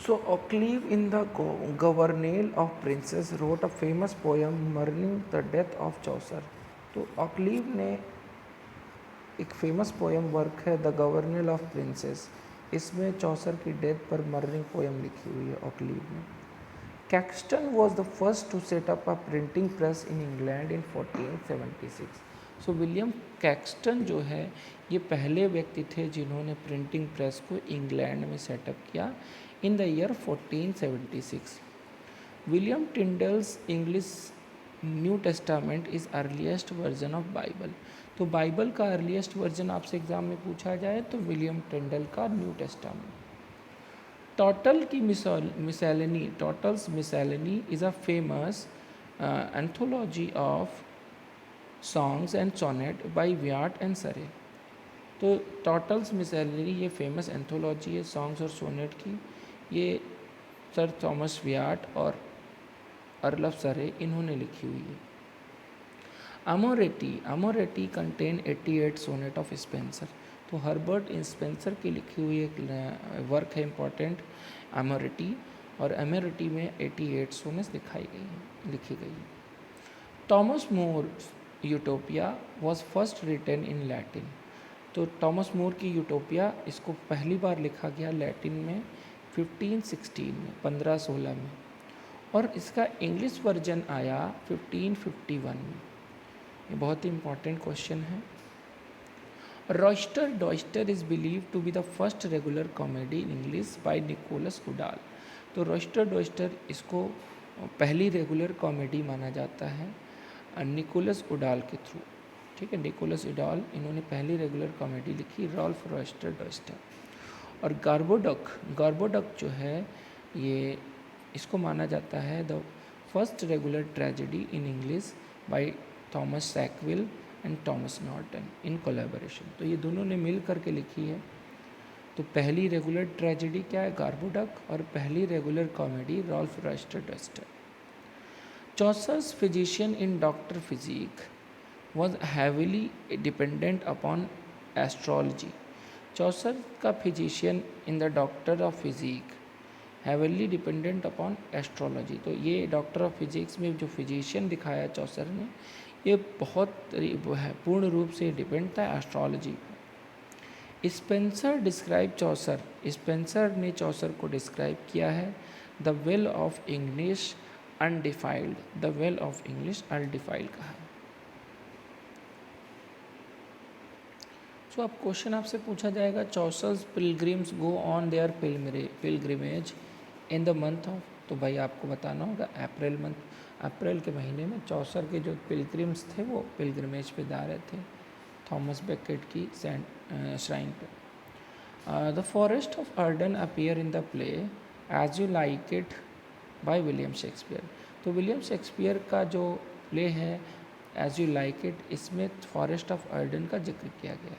So Occleve in the Governale of Princes wrote a famous poem mourning the death of Chaucer. तो ऑक्लीव ने एक famous poem work है the गवर्नल of princess, इसमें चौसर की death पर morning poem लिखी हुई है ऑक्लीव ने। Caxton was the first to set up a printing press in England in 1476। So William Caxton जो है ये पहले व्यक्ति थे जिन्होंने प्रिंटिंग प्रेस को इंग्लैंड में सेटअप किया in the year 1476। William Tyndale's English New Testament is earliest version of Bible. तो बाइबल का अर्लीस्ट वर्जन आपसे एग्जाम में पूछा जाए तो विलियम टिंडल का न्यू टेस्टामेंट। टॉटल की miscellany, Tottel's miscellany is a famous anthology of songs and sonnet by Wyatt and Surrey. तो टॉटल्स मिसैलनी ये फेमस एंथोलॉजी है सॉन्ग्स और सोनेट की, ये सर थॉमस व्याट और अर्ल ऑफ सरे इन्होंने लिखी हुई है। Amoretti contain 88 sonnet of Spenser. तो हर्बर्ट स्पेंसर की लिखी हुई एक वर्क है इम्पॉर्टेंट अमोरेटी, और अमोरेटी में 88 सोनेट्स लिखी गई है। Thomas More Utopia was first written in Latin. तो टॉमस मोर की यूटोपिया इसको पहली बार लिखा गया लैटिन में 1516 में 1516 में, और इसका इंग्लिश वर्जन आया 1551 में। ये बहुत ही इंपॉर्टेंट क्वेश्चन है। Roister Doister is believe to be the first regular comedy in English by Nicholas Udall. तो रॉयस्टर डॉयस्टर इसको पहली रेगुलर कॉमेडी माना जाता है निकोलस उडाल के थ्रू। ठीक है, निकोलस उडाल इन्होंने पहली रेगुलर कॉमेडी लिखी, रॉल्फ रॉयस्टर डॉयस्टर। और गार्बोडक जो है ये इसको माना जाता है the first regular tragedy in English by Thomas Sackville and Thomas Norton in collaboration. तो ये दोनों ने मिल करके लिखी है। तो पहली रेगुलर ट्रेजेडी क्या है, गार्बोडक, और पहली regular comedy Ralph Roister Doister. Chaucer's physician in doctor physic was heavily dependent upon astrology. Chaucer का physician in the doctor of physic heavily dependent upon astrology. तो ये डॉक्टर ऑफ फिजिक्स में जो physician दिखाया चौसर ने, ये बहुत पूर्ण रूप से डिपेंड था एस्ट्रोलॉजी पर। स्पेंसर डिस्क्राइब चौसर, स्पेंसर ने चौसर को डिस्क्राइब किया है the well of English undefiled, the well of English undefiled कहा है। सो अब क्वेश्चन आपसे पूछा जाएगा Chaucer's pilgrims go on their pilgrimage in the month of. तो भाई आपको बताना होगा अप्रैल मंथ, अप्रैल के महीने में चौसर के जो पिलग्रिम्स थे वो पिलग्रिमेज पे जा रहे थे थॉमस बेकेट की श्राइन पे। The forest of Arden appear in the play as you like it by William Shakespeare. तो विलियम शेक्सपियर का जो प्ले है एज यू लाइक इट, इसमें फॉरेस्ट ऑफ अर्डन का जिक्र किया गया है।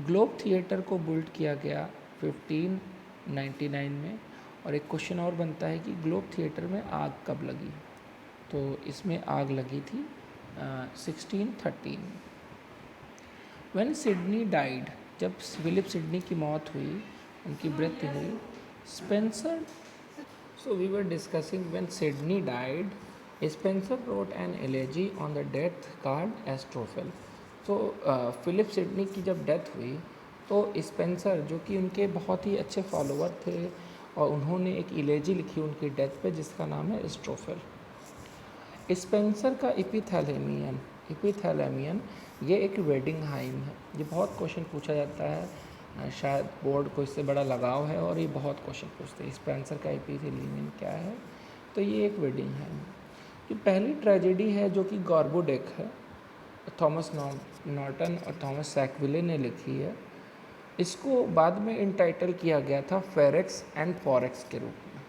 ग्लोब थिएटर को बिल्ड किया गया 1599 में। और एक क्वेश्चन और बनता है कि ग्लोब थिएटर में आग कब लगी। तो इसमें आग लगी थी 1613 में। व्हेन सिडनी डाइड, जब फिलिप सिडनी की मौत हुई, उनकी मृत्यु हुई, Spenser, so we were discussing when Sidney died Spenser wrote an elegy on the death called Astrophel. तो फिलिप सिडनी की जब डेथ हुई तो स्पेंसर जो कि उनके बहुत ही अच्छे फॉलोअर थे, और उन्होंने एक इलेजी लिखी उनकी डेथ पे जिसका नाम है एस्ट्रोफेल। स्पेंसर का इपिथैलेमियन ये एक वेडिंग हाइम है। ये बहुत क्वेश्चन पूछा जाता है, शायद बोर्ड को इससे बड़ा लगाव है और ये बहुत क्वेश्चन पूछते हैं स्पेंसर का इपिथैलेमियन क्या है। तो ये एक वेडिंग हाइम है। ये पहली ट्रेजेडी है जो कि गार्बोडेक है, थॉमस नॉर्टन और थॉमस सैकविले ने लिखी है। इसको बाद में इंटाइटल किया गया था फेरेक्स एंड फॉरेक्स के रूप में।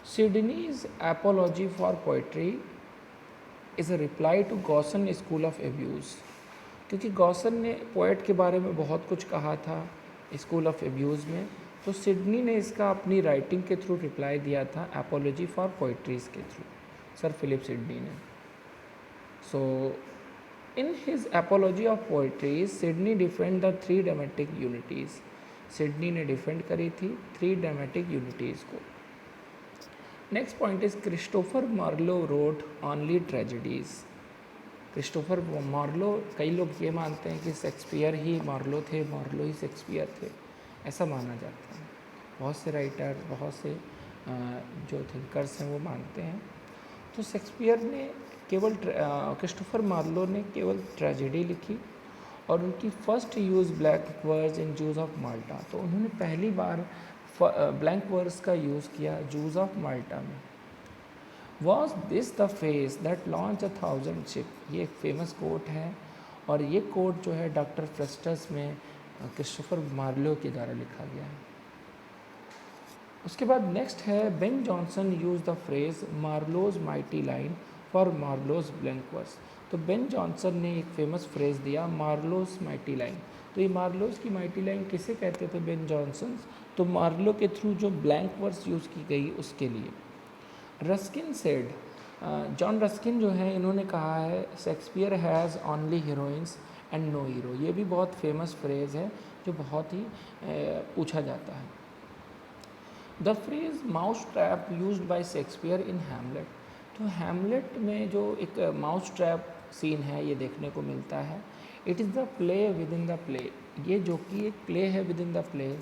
Sidney's apology for poetry is a reply to Gosson school of abuse. क्योंकि गॉसन ने पोएट के बारे में बहुत कुछ कहा था स्कूल ऑफ एब्यूज़ में, तो सिडनी ने इसका अपनी राइटिंग के थ्रू रिप्लाई दिया था एपोलॉजी फॉर पोइट्रीज़ के थ्रू, सर फिलिप सिडनी ने। सो in his apology of poetry, Sidney defended the three dramatic unities. Sidney ने डिफेंड करी थी 3 ड्रामेटिक यूनिटीज़ को। Next point is Christopher Marlowe wrote only tragedies. Christopher Marlowe, कई लोग ये मानते हैं कि शेक्सपियर ही मार्लो थे, मार्लो ही शेक्सपियर थे, ऐसा माना जाता है। बहुत से राइटर, बहुत से जो थिंकर्स हैं वो मानते हैं। तो शेक्सपियर ने केवल क्रिस्टोफर मार्लो ने केवल ट्रेजेडी लिखी और उनकी first use blank verse in Jews of Malta. तो उन्होंने पहली बार ब्लैंक वर्स का यूज़ किया जूज ऑफ माल्टा में। Was this the face that launch 1000 ship, ये एक फेमस कोट है और ये कोट जो है डॉक्टर फ्रेस्टस में क्रिस्टोफर मार्लो के द्वारा लिखा गया है। उसके बाद नेक्स्ट है Ben Jonson use the phrase Marlowe's mighty line for Marlowe's blank verse. तो बेन जॉनसन ने एक फेमस फ्रेज दिया मार्लोज माइटी लाइन। तो ये मार्लोज की माइटी लाइन किसे कहते थे बेन जॉनसन? तो मार्लो के थ्रू जो ब्लैंक वर्स यूज़ की गई उसके लिए। रस्किन सेड, जॉन रस्किन जो है इन्होंने कहा है Shakespeare has only heroines and no hero. ये भी बहुत फेमस फ्रेज़ है जो बहुत ही पूछा जाता है। The phrase mouse trap used by Shakespeare in Hamlet. तो हैमलेट में जो एक माउस ट्रैप सीन है ये देखने को मिलता है। It is the play within the play, ये जो कि एक प्ले है विद इन द प्ले।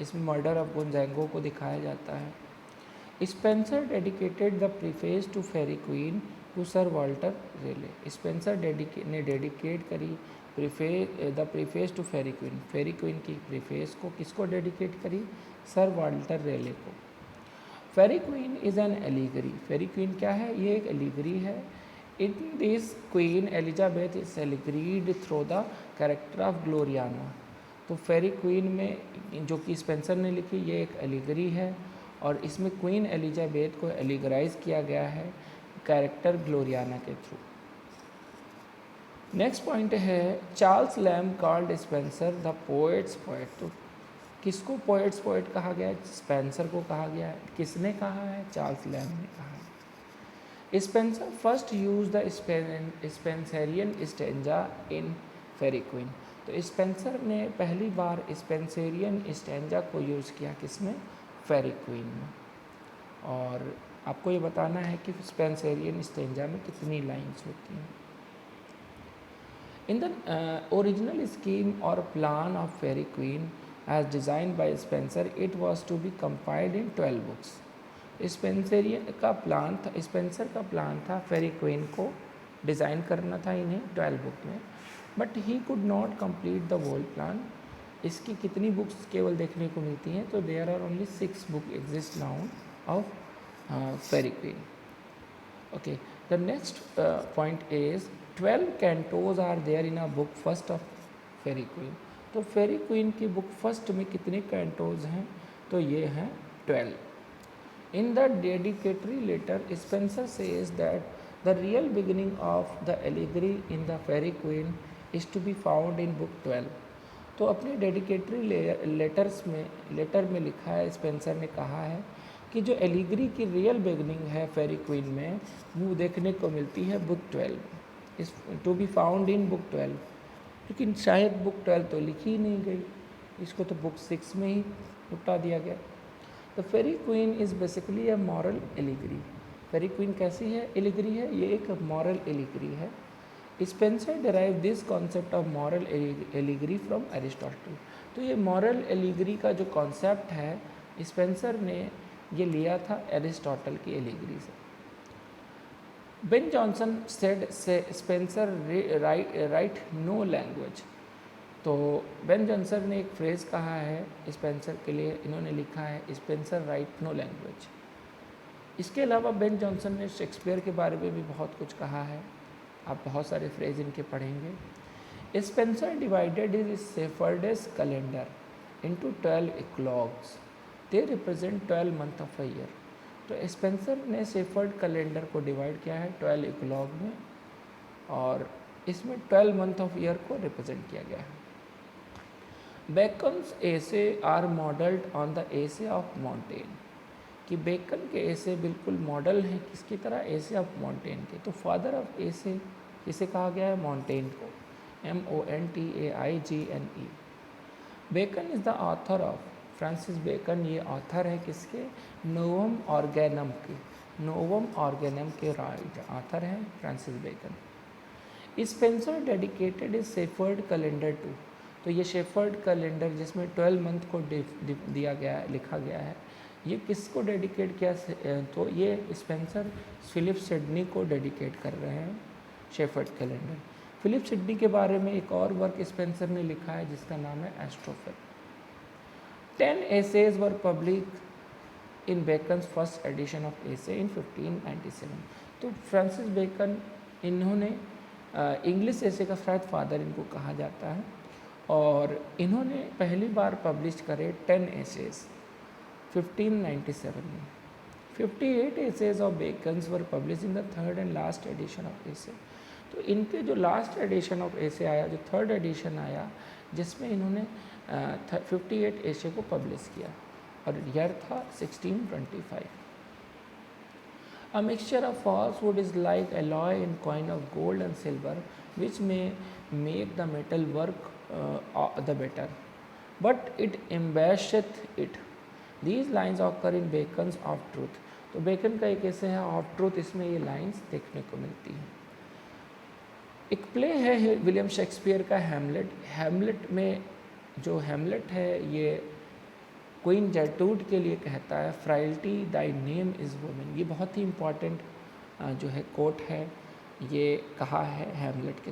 इसमें मर्डर ऑफ गोंजांगो को दिखाया जाता है। Spenser dedicated the preface to Faerie Queene to sir Walter Raleigh. Spenser ने डेडिकेट करी the preface to Faerie Queene की प्रीफेस को किसको डेडिकेट करी? सर वाल्टर रेले को। Faerie Queene is an allegory. Faerie Queene क्या है? ये एक एलिगरी है। In this queen Elizabeth is allegorized through the character of Gloriana. तो फेरी क्वीन में जो कि स्पेंसर ने लिखी ये एक एलिगरी है और इसमें क्वीन एलिजाबेथ को एलिगराइज किया गया है कैरेक्टर ग्लोरियाना के थ्रू। नेक्स्ट पॉइंट है Charles lamb called Spencer the poets poet. तो किसको पोएट्स पोएट कहा गया है? स्पेंसर को कहा गया है। किसने कहा है? चार्ल्स लैम्ब ने कहा है। Spenser first use the Spenserian stanza in Faerie Queene. तो स्पेंसर ने पहली बार स्पेंसरियन स्टेंजा को यूज़ किया किसमें? फेरी क्वीन में। और आपको ये बताना है कि स्पेंसरियन स्टेंजा में कितनी लाइंस होती हैं। इन द ओरिजिनल स्कीम और plan of Faerie Queene as designed by Spenser it was to be compiled in 12 books. Spenser का प्लान था फेरी क्वीन को डिज़ाइन करना था इन्हें 12 बुक में, but he could not complete the whole plan. इसकी कितनी बुक्स केवल देखने को मिलती हैं? तो there are only 6 book exist now of Faerie Queene. Okay, the next point is 12 cantos are there in a book first of Faerie Queene. तो Faerie Queene की बुक फर्स्ट में कितने कैंटोज हैं? तो ये हैं 12। In the dedicatory letter Spenser says that the real beginning of the allegory in the Faerie Queene is to be found in book 12। तो अपने डेडिकेटरी लेटर में लिखा है, स्पेंसर ने कहा है कि जो एलिगरी की रियल बिगनिंग है फेरी क्वीन में वो देखने को मिलती है book 12, is to be found in book 12। लेकिन शायद बुक 12 तो लिखी ही नहीं गई, इसको तो बुक 6 में ही निपटा दिया गया। The Faerie Queene is basically a moral allegory. Faerie Queene कैसी है? एलिगरी है, ये एक मॉरल एलिगरी है। Spenser derive this concept of moral allegory from Aristotle. तो ये मॉरल एलिगरी का जो कॉन्सेप्ट है स्पेंसर ने ये लिया था एरिस्टोटल की एलिगरी से। Ben Jonson said Spenser write no language. तो बेन जॉनसन ने एक फ्रेज़ कहा है स्पेंसर के लिए, इन्होंने लिखा है स्पेंसर राइट नो लैंग्वेज। इसके अलावा बेन जॉनसन ने शेक्सपियर के बारे में भी बहुत कुछ कहा है, आप बहुत सारे फ्रेज इनके पढ़ेंगे। Spenser divided his Shepheardes Calender into 12 eclogues, they represent 12 month of a year. तो स्पेंसर ने सेफर्ड कैलेंडर को डिवाइड किया है 12 इक्लॉग में और इसमें 12 मंथ ऑफ ईयर को रिप्रेजेंट किया गया है। Bacon's essay are modelled on the essay of Montaigne, कि बेकन के एसे बिल्कुल मॉडल हैं किसकी तरह? एसे ऑफ मॉन्टेन के। तो फादर ऑफ एसे किसे कहा गया है? मॉन्टेन को, MONTAIGNE। Bacon is the author of, Francis Bacon ये ऑथर है किसके, नोवम ऑर्गेनम के, नोवम ऑर्गेनम के ऑथर हैं Francis Bacon. Spenser dedicated his Shepherd Calendar to, तो ये शेफर्ड कैलेंडर जिसमें 12 मंथ को दिया गया है, लिखा गया है, ये किसको डेडिकेट किया, तो ये स्पेंसर फिलिप सिडनी को डेडिकेट कर रहे हैं शेफर्ड कैलेंडर। फिलिप सिडनी के बारे में एक और वर्क स्पेंसर ने लिखा है जिसका नाम है Astrophil. 10 essays were published in Bacon's first edition of essay in 1597। तो फ्रांसिस बेकन इन्होंने इंग्लिश एसे का शायद फादर इनको कहा जाता है, और इन्होंने पहली बार पब्लिश करे 10 एसेज 1597 में। 58 essays of Bacon's were published in the third and last edition of essay। तो इनके जो लास्ट एडिशन ऑफ एसे आया, जो थर्ड एडिशन आया, जिसमें इन्होंने 58 एसे को पब्लिश किया, और ईयर था 1625। A mixture of falsehood is like alloy in coin of gold and silver, which may make the metal work the better, but it embellisheth it। These lines occur in Bacon's Of Truth। तो bacon का एक ऐसे है of truth, इसमें ये lines देखने को मिलती हैं। एक प्ले है विलियम शेक्सपियर का हैमलेट। हैमलेट में जो हैमलेट है ये क्वीन जर्ट्रूड के लिए कहता है, फ्राइल्टी दाई नेम इज़ वुमेन। ये बहुत ही इम्पॉर्टेंट जो है कोट है, ये कहा है हैमलेट के